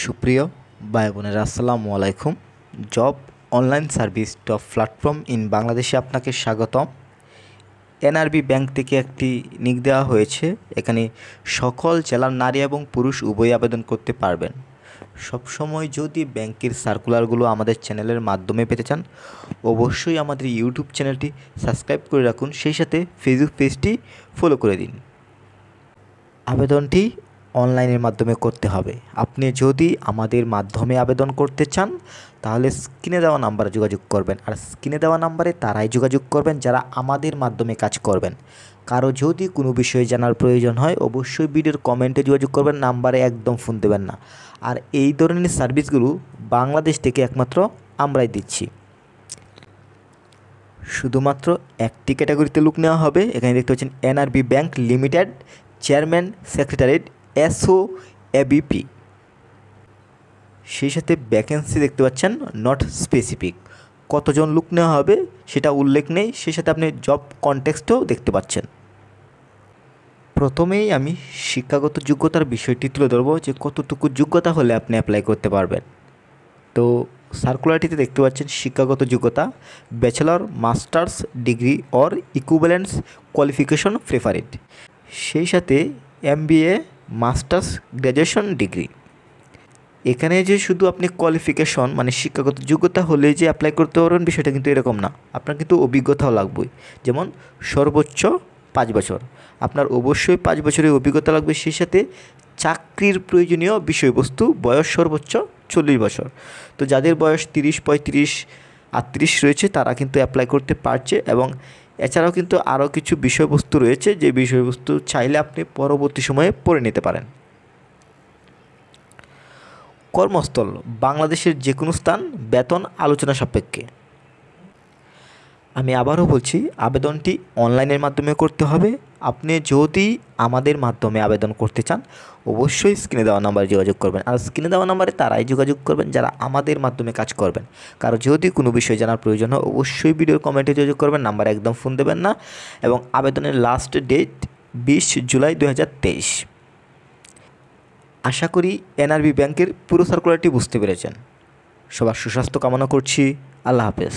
সুপ্রিয় ভাই বোনেরা, আসসালামু আলাইকুম। Job online service top platform in বাংলাদেশে আপনাকে স্বাগতম। এনআরবি ব্যাংক থেকে একটি নিক দেওয়া হয়েছে। এখানে সকল জেলার নারী এবং পুরুষ উভয়ই আবেদন করতে পারবেন। সবসময় যদি ব্যাংকের সার্কুলারগুলো আমাদের চ্যানেলের মাধ্যমে পেতে চান, অবশ্যই আমাদের ইউটিউব চ্যানেলটি সাবস্ক্রাইব করে রাখুন, সেই সাথে ফেসবুক পেজটি ফলো করে দিন। আবেদনটি অনলাইনের মাধ্যমে করতে হবে। আপনি যদি আমাদের মাধ্যমে আবেদন করতে চান তাহলে স্ক্রিনে দেওয়া নাম্বারে যোগাযোগ করবেন। আর স্ক্রিনে দেওয়া নাম্বারে তারাই যোগাযোগ করবেন যারা আমাদের মাধ্যমে কাজ করবেন। কারো যদি কোনো বিষয়ে জানার প্রয়োজন হয় অবশ্যই ভিডিওর কমেন্টে যোগাযোগ করবেন, নাম্বারে একদম ফোন দেবেন না। আর এই ধরনের সার্ভিসগুলো বাংলাদেশ থেকে একমাত্র আমরাই দিচ্ছি। শুধুমাত্র একটি ক্যাটাগরিতে লোক নেওয়া হবে। এখানে দেখতে পাচ্ছেন NRB bank limited, chairman, secretariat, SO, ABP. সেই সাথে ভ্যাকেন্সি দেখতে পাচ্ছেন নট স্পেসিফিক, কতজন লোক নেওয়া হবে সেটা উল্লেখ নেই। সেই সাথে আপনি জব কনটেক্সটও দেখতে পাচ্ছেন। প্রথমেই আমি শিক্ষাগত যোগ্যতার বিষয়টি তুলে ধরবো যে কতটুকু যোগ্যতা হলে আপনি অ্যাপ্লাই করতে পারবেন। তো সার্কুলারটিতে দেখতে পাচ্ছেন শিক্ষাগত যোগ্যতা bachelor, masters degree or equivalence qualification preferred. সেই সাথে এমবিএ, মাস্টার্স, গ্র্যাজুয়েশন ডিগ্রি। এখানে যে শুধু আপনি কোয়ালিফিকেশন মানে শিক্ষাগত যোগ্যতা হলে যে অ্যাপ্লাই করতে পারবেন বিষয়টা কিন্তু এরকম না। আপনার কিন্তু অভিজ্ঞতাও লাগবে। যেমন সর্বোচ্চ 5 বছর, আপনার অবশ্যই 5 বছরের অভিজ্ঞতা লাগবে। সেই সাথে চাকরির প্রয়োজনীয় বিষয়বস্তু, বয়স সর্বোচ্চ 40 বছর। তো যাদের বয়স 30, 35, 38 রয়েছে তারা কিন্তু অ্যাপ্লাই করতে পারছে। এবং এছাড়াও কিন্তু আরও কিছু বিষয়বস্তু রয়েছে যে বিষয়বস্তু চাইলে আপনি পরবর্তী সময়ে পড়ে নিতে পারেন। কর্মস্থল বাংলাদেশের যে কোনো স্থান, বেতন আলোচনা সাপেক্ষে। আমি আবারও বলছি, আবেদনটি অনলাইনের মাধ্যমে করতে হবে। আপনি যদি আমাদের মাধ্যমে আবেদন করতে চান অবশ্যই স্ক্রিনে দেওয়া নাম্বারে যোগাযোগ করবেন। আর স্ক্রিনে দেওয়া নাম্বারে তারাই যোগাযোগ করবেন যারা আমাদের মাধ্যমে কাজ করবেন। কারো যদি কোনো বিষয় জানার প্রয়োজন হয় অবশ্যই ভিডিওর কমেন্টে যোগাযোগ করবেন, নাম্বারে একদম ফোন দেবেন না। এবং আবেদনের লাস্ট ডেট 20 জুলাই 2023। আশা করি এনআরবি ব্যাংকের পুরো সার্কুলারটি বুঝতে পেরেছেন। সবার সুস্বাস্থ্য কামনা করছি। আল্লাহ হাফেজ।